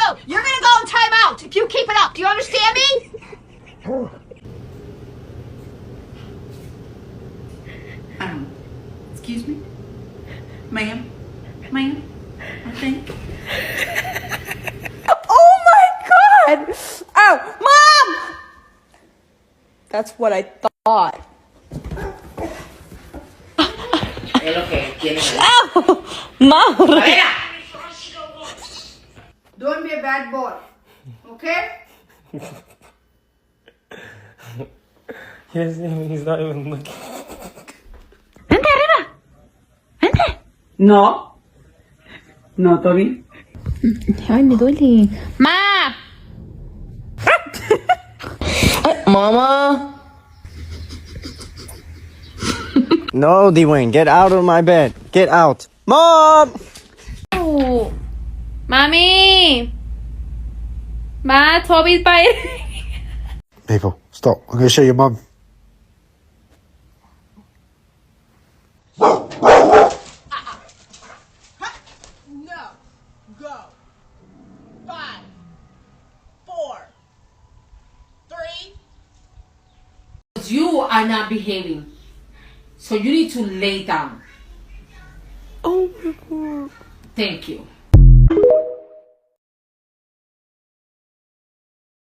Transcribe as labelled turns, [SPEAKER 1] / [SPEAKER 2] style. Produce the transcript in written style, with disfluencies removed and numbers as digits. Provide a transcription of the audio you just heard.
[SPEAKER 1] you. You're gonna go in timeout if you keep it up. Do you understand me?
[SPEAKER 2] Excuse me? Ma'am? Ma'am? I think.
[SPEAKER 3] Oh my God! Oh, Mom! That's what I thought.
[SPEAKER 2] Es lo que tiene.
[SPEAKER 3] Oh, Mom!
[SPEAKER 2] Don't be a bad boy. Okay?
[SPEAKER 4] Yes, he's not even looking.
[SPEAKER 3] Vente arriba. Vente.
[SPEAKER 2] No. No, Tony.
[SPEAKER 3] Ay, me duele. ¡Ma!
[SPEAKER 4] Mama! No, Dwayne, get out of my bed. Get out. Mom!
[SPEAKER 3] Oh. Mami! Ma, Toby's biting.
[SPEAKER 5] People, stop. I'm going to show your mum.
[SPEAKER 1] No. Go. 5, 4, 3.
[SPEAKER 2] You are not behaving. So you need to lay down.
[SPEAKER 3] Oh my God.
[SPEAKER 2] Thank you.